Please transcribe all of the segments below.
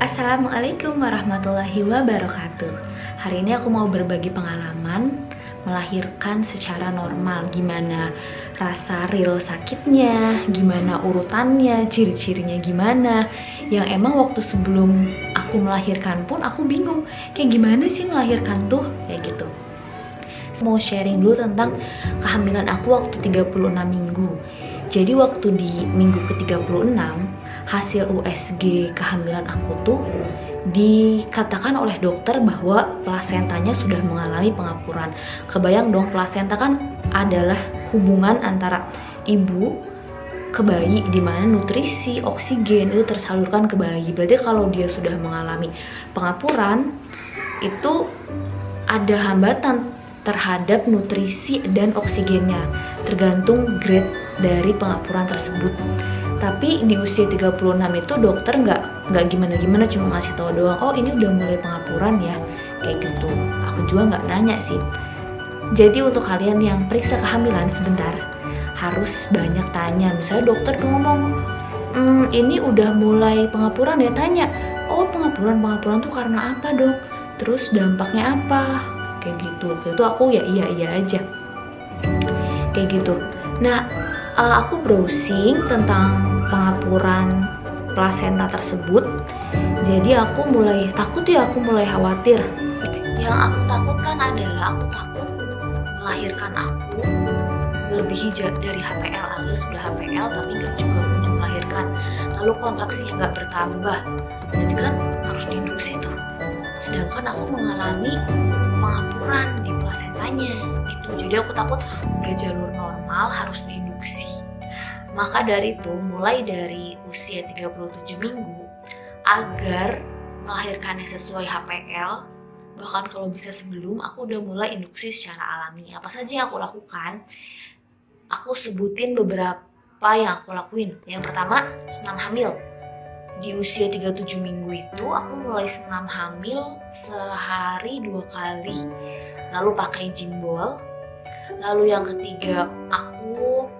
Assalamualaikum warahmatullahi wabarakatuh. Hari ini aku mau berbagi pengalaman melahirkan secara normal. Gimana rasa real sakitnya, gimana urutannya, ciri-cirinya gimana. Yang emang waktu sebelum aku melahirkan pun aku bingung, kayak gimana sih melahirkan tuh, kayak gitu. Mau sharing dulu tentang kehamilan aku waktu 36 minggu. Jadi waktu di minggu ke-36, hasil USG kehamilan aku tuh dikatakan oleh dokter bahwa plasentanya sudah mengalami pengapuran. Kebayang dong, plasenta kan adalah hubungan antara ibu ke bayi, di mana nutrisi, oksigen itu tersalurkan ke bayi. Berarti kalau dia sudah mengalami pengapuran, itu ada hambatan terhadap nutrisi dan oksigennya, tergantung grade dari pengapuran tersebut. Tapi di usia 36 itu dokter nggak gimana-gimana, cuma ngasih tahu doang, oh ini udah mulai pengapuran ya, kayak gitu. Aku juga nggak nanya sih. Jadi untuk kalian yang periksa kehamilan sebentar, harus banyak tanya. Misalnya dokter tuh ngomong, ini udah mulai pengapuran ya, tanya, oh pengapuran tuh karena apa dok? Terus dampaknya apa? Kayak gitu. Itu aku ya iya aja, kayak gitu. Nah, aku browsing tentang pengapuran plasenta tersebut. Jadi aku mulai takut ya, aku mulai khawatir. Yang aku takutkan adalah aku takut melahirkan aku melebihi dari HPL, alias sudah HPL tapi nggak juga kunjung melahirkan, lalu kontraksinya nggak bertambah, berarti kan harus diinduksi tuh. Sedangkan aku mengalami pengapuran di plasentanya gitu. Jadi aku takut udah jalur normal harus diinduksi. Maka dari itu, mulai dari usia 37 minggu, agar melahirkannya sesuai HPL, bahkan kalau bisa sebelum, aku udah mulai induksi secara alami. Apa saja yang aku lakukan? Aku sebutin beberapa yang aku lakuin. Yang pertama, senam hamil. Di usia 37 minggu itu, aku mulai senam hamil sehari 2 kali. Lalu pakai jimbol. Lalu yang ketiga, aku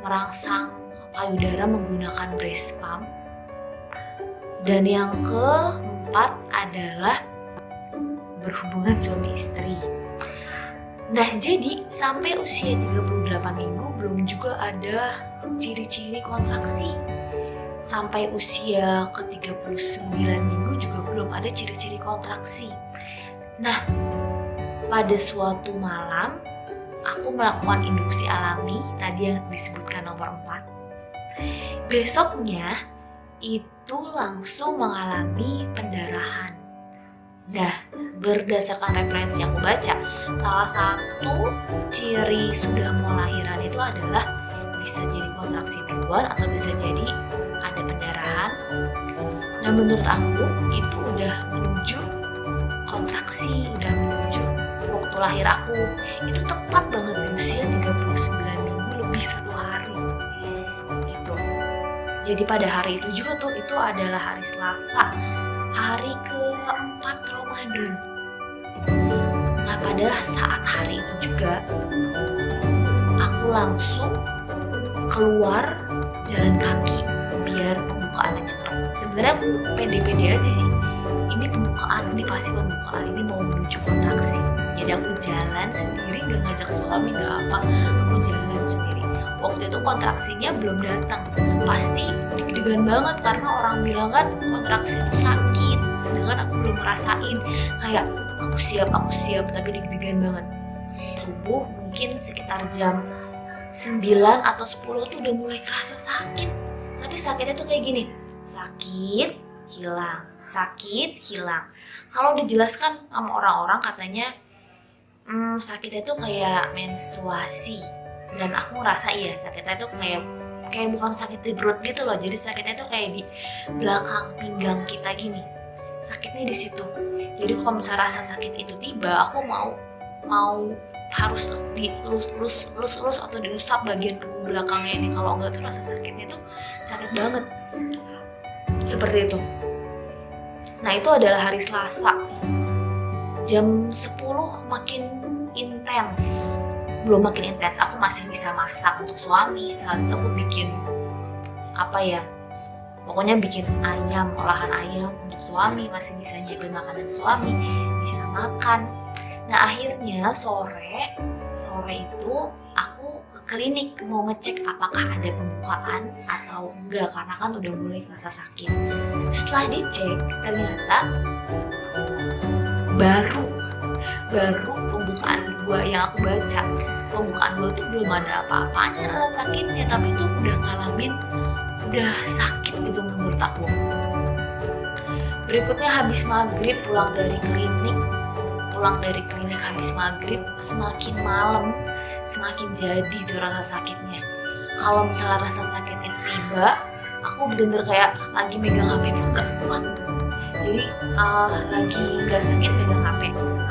merangsang payudara menggunakan breast pump. Dan yang keempat adalah berhubungan suami istri. Nah, jadi sampai usia 38 minggu belum juga ada ciri-ciri kontraksi. Sampai usia ke-39 minggu juga belum ada ciri-ciri kontraksi. Nah, pada suatu malam aku melakukan induksi alami, tadi yang disebutkan nomor 4. Besoknya itu langsung mengalami pendarahan. Nah, berdasarkan referensi yang aku baca, salah satu ciri sudah mau lahiran itu adalah bisa jadi kontraksi duluan atau bisa jadi ada pendarahan. Nah, menurut aku itu udah menuju kontraksi, udah menuju waktu lahir aku. Itu tepat banget di usia 39 minggu lebih 1 hari gitu. Jadi pada hari itu juga tuh, itu adalah hari Selasa, hari ke-4 Ramadan. Nah, pada saat hari itu juga aku langsung keluar jalan kaki biar pembukaannya cepat. Sebenarnya aku pede-pede aja sih, ini pembukaan, ini pasti pembukaan, ini mau menuju kontraksi. Jadi aku jalan sendiri, gak ngajak suami, gak apa, aku jalan sendiri. Waktu itu kontraksinya belum datang, pasti deg-degan banget karena orang bilang kan kontraksi itu sakit, sedangkan aku belum ngerasain. Kayak aku siap, tapi deg-degan banget. Subuh mungkin sekitar jam 9 atau 10 tuh udah mulai kerasa sakit. Tapi sakitnya tuh kayak gini, sakit, hilang, sakit, hilang. Kalau dijelaskan sama orang-orang katanya sakitnya tuh kayak menstruasi. Dan aku ngerasa iya, sakitnya tuh kayak bukan sakit di perut gitu loh. Jadi sakitnya tuh kayak di belakang pinggang kita gini. Sakitnya di situ. Jadi kalau misalnya rasa sakit itu tiba, aku mau harus dilus atau diusap bagian tubuh belakangnya ini. Kalau enggak tuh rasa sakitnya tuh sakit banget. Seperti itu. Nah, itu adalah hari Selasa. Jam 10 makin intens. Belum makin intens, aku masih bisa masak untuk suami. Saat itu aku bikin Pokoknya bikin ayam, olahan ayam untuk suami, masih bisa nyebelin makanan suami, bisa makan. Nah akhirnya sore itu aku ke klinik mau ngecek apakah ada pembukaan atau enggak, karena kan udah mulai rasa sakit. Setelah dicek ternyata baru pembukaan gua yang aku baca, pembukaan gua tuh belum ada apa-apanya rasa sakitnya, tapi itu udah ngalamin, udah sakit gitu menurut aku. Berikutnya habis maghrib pulang dari klinik habis maghrib, semakin malam semakin jadi tuh rasa sakitnya. Kalau misalnya rasa sakitnya tiba, aku bener-bener kayak lagi megang HP pun gak kuat. Jadi lagi gak sakit megang HP,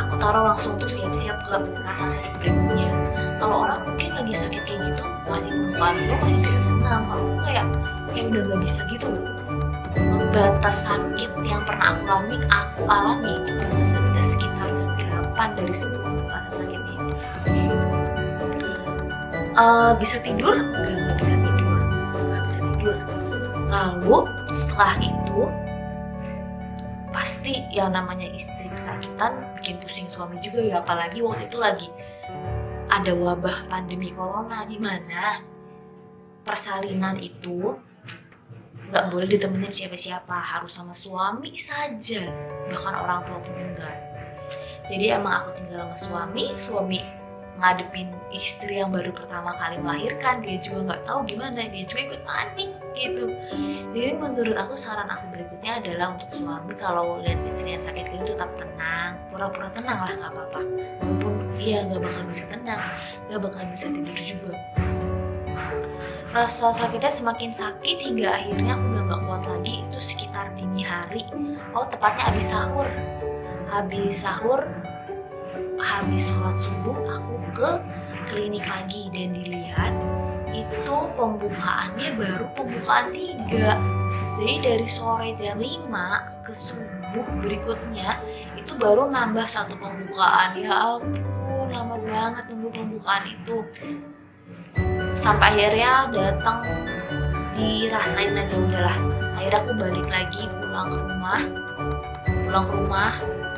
aku taruh langsung tuh siap-siap ke rasa sakit berikutnya. Kalau orang mungkin lagi sakit kayak gitu masih pembukaan lo masih bisa senang, kalau aku kayak udah gak bisa gitu. Batas sakit yang pernah aku alami itu batas sakitnya sekitar 8 dari 10 rasa sakitnya. Bisa tidur? Nggak bisa tidur. Lalu setelah itu pasti yang namanya istri kesakitan bikin pusing suami juga ya, apalagi waktu itu lagi ada wabah pandemi corona di mana persalinan itu nggak boleh ditemenin siapa-siapa, harus sama suami saja, bahkan orang tua pun enggak. Jadi emang aku tinggal sama suami ngadepin istri yang baru pertama kali melahirkan, dia juga nggak tahu gimana, dia juga ikut panik gitu. Jadi menurut aku saran aku berikutnya adalah untuk suami kalau lihat istrinya sakit gitu tetap tenang, pura-pura tenang lah, nggak apa-apa. Walaupun iya nggak bakal bisa tenang, nggak bakal bisa tidur juga. Rasa sakitnya semakin sakit hingga akhirnya aku udah gak kuat lagi, itu sekitar dini hari. Tepatnya habis sholat subuh aku ke klinik lagi dan dilihat itu pembukaannya baru pembukaan 3. Jadi dari sore jam 5 ke subuh berikutnya itu baru nambah 1 pembukaan. Ya ampun, lama banget nunggu pembukaan itu. Sampai akhirnya datang, dirasain aja udahlah. Akhirnya aku balik lagi pulang ke rumah,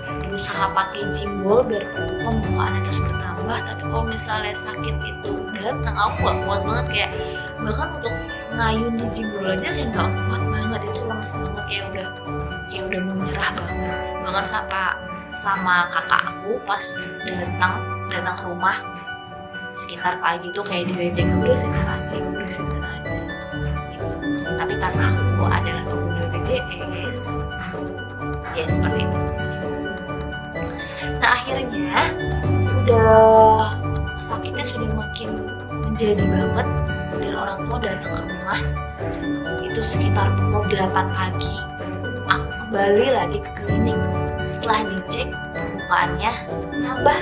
berusaha pakai jimbol biar pembukaannya terus bertambah. Tapi kalau misalnya sakit itu datang, aku gak kuat banget, kayak bahkan untuk ngayun di jimbol aja kayak gak kuat banget, itu lemes banget, kayak udah mau nyerah banget. Bahkan sama kakak aku pas datang ke rumah sekitar pagi tuh kayak diledek, udah sisir aja gitu. Tapi karena aku adalah pengguna BPJS ya seperti itu. Nah akhirnya sakitnya sudah makin menjadi banget dan orang tua datang ke rumah itu sekitar pukul 8 pagi. Aku kembali lagi ke klinik. Setelah dicek pembukaannya tambah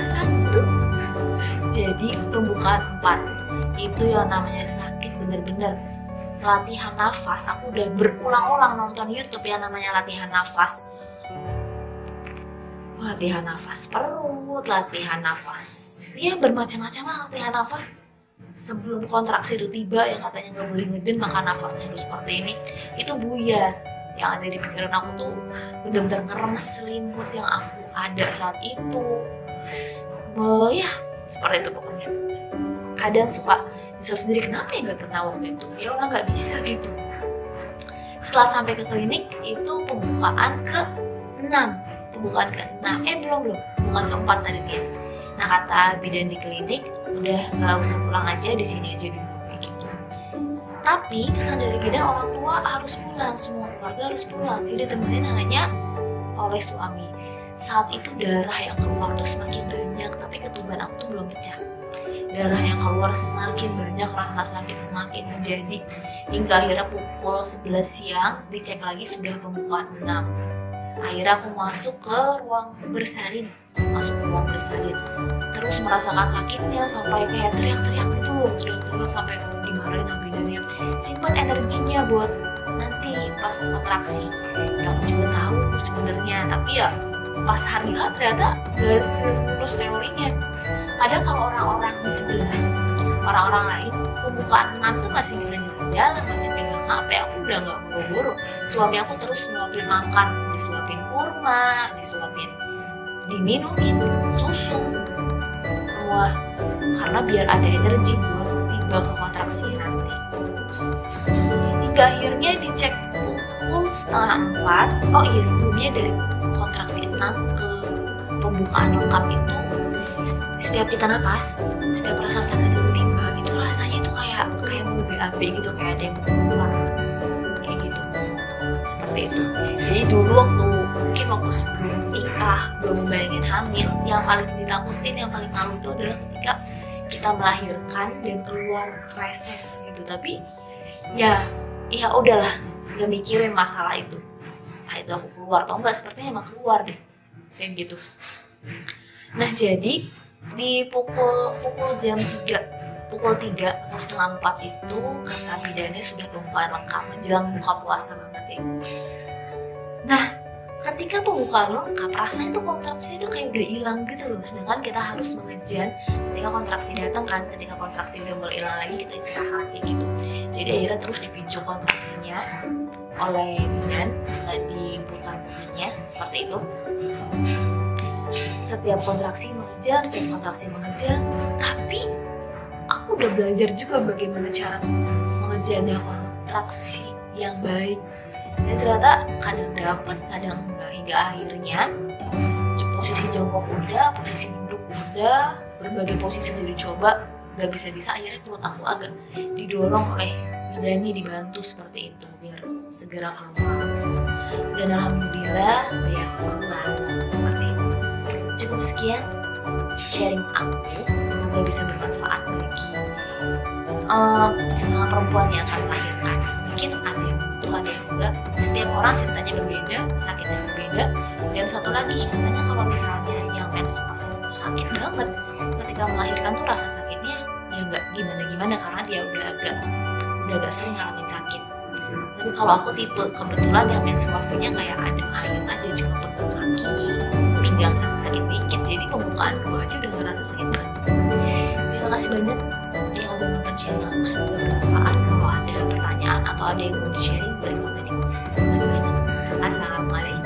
1, jadi pembukaan 4. Itu yang namanya sakit bener-bener. Latihan nafas, aku udah berulang-ulang nonton YouTube yang namanya latihan nafas perut, latihan nafas ya bermacam-macam lah, latihan nafas sebelum kontraksi itu tiba yang katanya nggak boleh ngeden, maka nafasnya harus seperti ini. Itu buyar. Yang ada di pikiran aku tuh bener-bener ngeremes selimut yang aku ada saat itu. Ya seperti itu pokoknya. Kadang suka nyesel sendiri kenapa ya nggak tenang waktu itu, ya orang nggak bisa gitu. Setelah sampai ke klinik itu pembukaan ke-6, pembukaan ke-4 tadi dia. Nah kata bidan di klinik udah nggak usah pulang aja, di sini aja dulu kayak gitu. Tapi kesan dari bidan orang tua harus pulang, semua keluarga harus pulang, jadi temenin hanya oleh suami. Saat itu darah yang keluar tuh semakin banyak, tapi ketuban aku tuh belum pecah. Darah yang keluar semakin banyak, rasa sakit semakin menjadi, hingga akhirnya pukul 11 siang dicek lagi sudah pembukaan 6. Akhirnya aku masuk ke ruang bersalin, terus merasakan sakitnya sampai kayak teriak-teriak gitu loh, teriak-teriak sampai dimarahin sama bidannya. Simpan energinya buat nanti pas kontraksi. Ya aku juga tahu sebenarnya, tapi ya pas hari H ternyata gak semulus teorinya. Ada kalau orang-orang di sebelah, orang-orang lain pembukaan 6 tuh masih bisa jalan, masih pegang HP, aku udah gak boro-boro. Suami aku terus suapin makan, disuapin kurma, disuapin, diminumin susu, semua, karena biar ada energi buat tiba ke kontraksi nanti. Hingga akhirnya dicek pukul 3:30. Oh iya, sebelumnya dari kontraksi 6 ke pembukaan lengkap itu, setiap kita napas, setiap rasa sakit itu tiba, itu rasanya itu kayak mau BAB gitu, kayak ada yang keluar kayak gitu, seperti itu. Jadi dulu waktu sebelum nikah, belum membayangin hamil, yang paling ditakutin, yang paling malu itu adalah ketika kita melahirkan dan keluar feses gitu. Tapi ya udahlah, gak mikirin masalah itu. Nah itu aku keluar atau enggak, sepertinya emang keluar deh kayak gitu. Nah jadi di pukul jam 3 atau setengah 4 itu kata bidannya sudah pembukaan lengkap, menjelang buka puasa banget ya. Nah ketika pembukaan lengkap, rasanya tuh kontraksi itu kayak udah hilang gitu loh. Sedangkan kita harus mengejar ketika kontraksi datang kan, ketika kontraksi udah mulai hilang lagi kita istirahat kayak gitu. Jadi akhirnya terus dipicu kontraksinya oleh bidan, diputar-putarnya seperti itu. Setiap kontraksi mengejar, tapi aku udah belajar juga bagaimana cara mengejarnya kontraksi yang baik. Dan ternyata kadang dapet, kadang enggak, hingga akhirnya posisi jongkok udah, posisi duduk udah, berbagai posisi udah dicoba, gak bisa-bisa, akhirnya perut aku agak didorong oleh bidannya, dibantu seperti itu biar segera keluar. Dan alhamdulillah ya keluar seperti itu. Cukup sekian sharing aku, semoga bisa bermanfaat bagi semua perempuan yang akan melahirkan. Mungkin ada yang butuh, ada yang enggak. Setiap orang ceritanya berbeda, sakitnya berbeda. Dan satu lagi, katanya kalau misalnya yang menstruasi itu sakit banget, ketika melahirkan tuh rasa sakitnya ya nggak gimana-gimana, karena dia udah agak sering ngalamin sakit. Tapi kalau aku tipe kebetulan yang menstruasinya kayak adem ayem aja, cuma bentuk kaki, pinggang sakit dikit, jadi pembukaan 2 aja udah ngerasa sakit banget. Terima kasih banyak yang udah nonton channel aku, semoga bermanfaat. Kalau ada pertanyaan atau ada yang mau di sharing, boleh komen di kolom. Terima kasih banyak. Assalamualaikum.